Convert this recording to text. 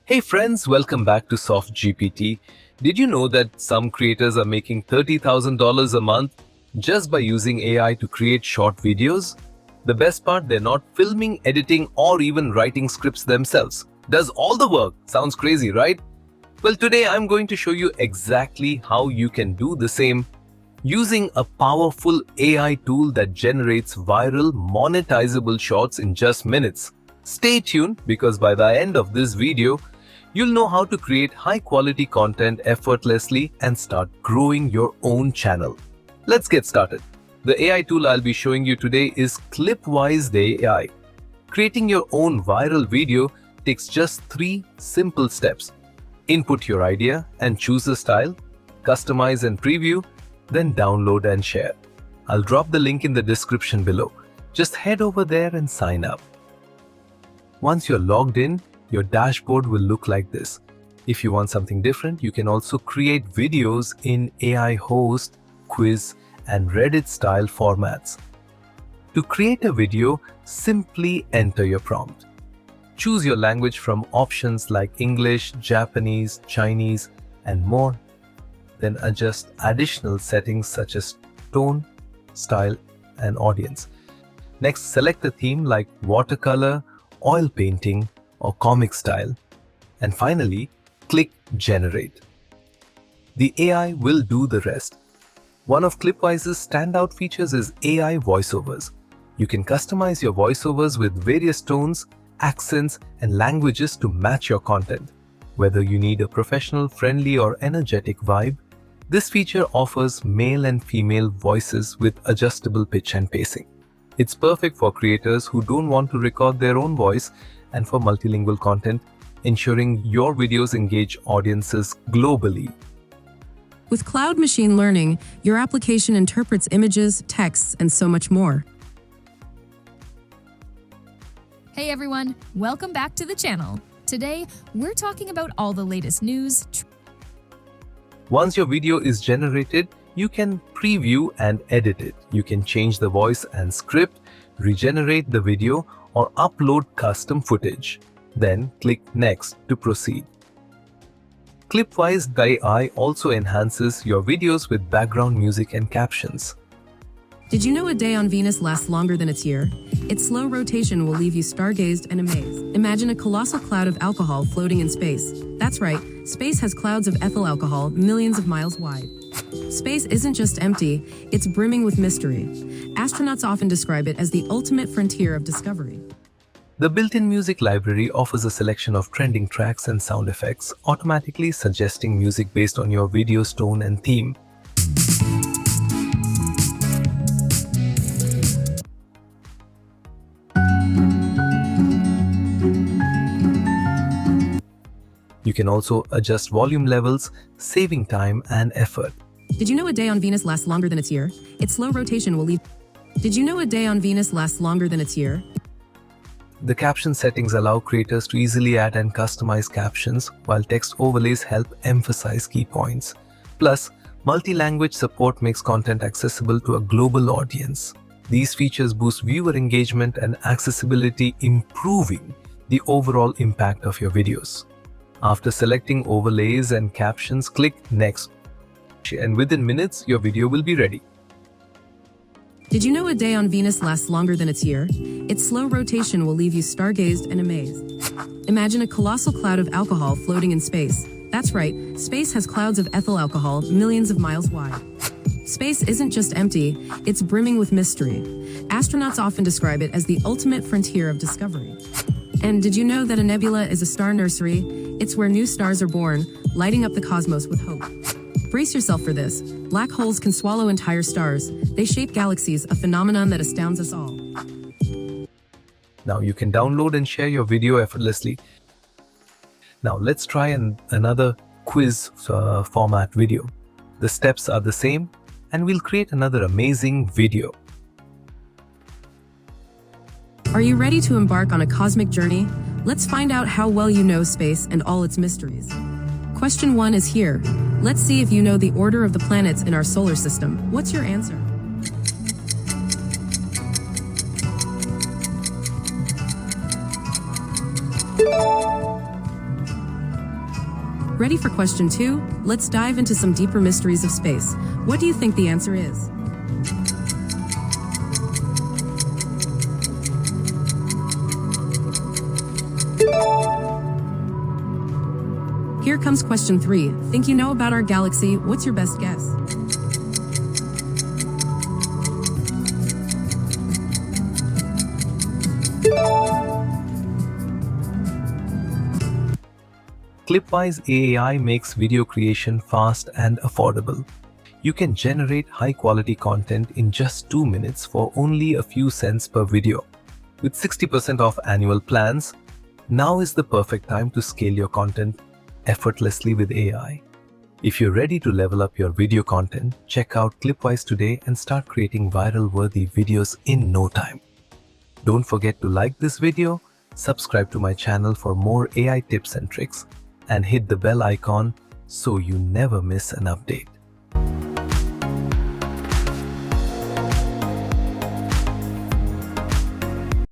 Hey friends, welcome back to SoftGPT. Did you know that some creators are making $30,000 a month just by using AI to create short videos? The best part, they're not filming, editing, or even writing scripts themselves. Does all the work. Sounds crazy, right? Well, today I'm going to show you exactly how you can do the same using a powerful AI tool that generates viral, monetizable shorts in just minutes. Stay tuned because by the end of this video, you'll know how to create high-quality content effortlessly and start growing your own channel. Let's get started. The AI tool I'll be showing you today is ClipWise AI. Creating your own viral video takes just 3 simple steps. Input your idea and choose a style, customize and preview, then download and share. I'll drop the link in the description below. Just head over there and sign up. Once you're logged in, your dashboard will look like this. If you want something different, you can also create videos in AI host, quiz, and Reddit style formats. To create a video, simply enter your prompt. Choose your language from options like English, Japanese, Chinese, and more. Then adjust additional settings such as tone, style, and audience. Next, select a theme like watercolor, oil painting, or comic style. And finally, click Generate. The AI will do the rest. One of ClipWise's standout features is AI voiceovers. You can customize your voiceovers with various tones, accents, and languages to match your content. Whether you need a professional, friendly, or energetic vibe, this feature offers male and female voices with adjustable pitch and pacing. It's perfect for creators who don't want to record their own voice and for multilingual content, ensuring your videos engage audiences globally. With cloud machine learning, your application interprets images, texts, and so much more. Hey everyone, welcome back to the channel. Today, we're talking about all the latest news. Once your video is generated, you can preview and edit it. You can change the voice and script, regenerate the video, or upload custom footage. Then click Next to proceed. ClipWise AI also enhances your videos with background music and captions. Did you know a day on Venus lasts longer than its year? Its slow rotation will leave you stargazed and amazed. Imagine a colossal cloud of alcohol floating in space. That's right, space has clouds of ethyl alcohol millions of miles wide. Space isn't just empty, it's brimming with mystery. Astronauts often describe it as the ultimate frontier of discovery. The built-in music library offers a selection of trending tracks and sound effects, automatically suggesting music based on your video's tone and theme. You can also adjust volume levels, saving time and effort. Did you know a day on Venus lasts longer than its year? Its slow rotation will leave. Did you know a day on Venus lasts longer than its year? The caption settings allow creators to easily add and customize captions, while text overlays help emphasize key points. Plus, multi-language support makes content accessible to a global audience. These features boost viewer engagement and accessibility, improving the overall impact of your videos. After selecting overlays and captions, click Next, and within minutes, your video will be ready. Did you know a day on Venus lasts longer than its year? Its slow rotation will leave you stargazed and amazed. Imagine a colossal cloud of alcohol floating in space. That's right, space has clouds of ethyl alcohol millions of miles wide. Space isn't just empty, it's brimming with mystery. Astronauts often describe it as the ultimate frontier of discovery. And did you know that a nebula is a star nursery? It's where new stars are born, lighting up the cosmos with hope. Brace yourself for this. Black holes can swallow entire stars. They shape galaxies, a phenomenon that astounds us all. Now you can download and share your video effortlessly. Now let's try another quiz format video. The steps are the same, and we'll create another amazing video. Are you ready to embark on a cosmic journey? Let's find out how well you know space and all its mysteries. Question 1 is here. Let's see if you know the order of the planets in our solar system. What's your answer? Ready for question 2? Let's dive into some deeper mysteries of space. What do you think the answer is? Here comes question 3. Think you know about our galaxy? What's your best guess? ClipWise AI makes video creation fast and affordable. You can generate high-quality content in just 2 minutes for only a few cents per video. With 60% off annual plans, now is the perfect time to scale your content effortlessly with AI. If you're ready to level up your video content, check out ClipWise today and start creating viral-worthy videos in no time. Don't forget to like this video, subscribe to my channel for more AI tips and tricks, and hit the bell icon so you never miss an update.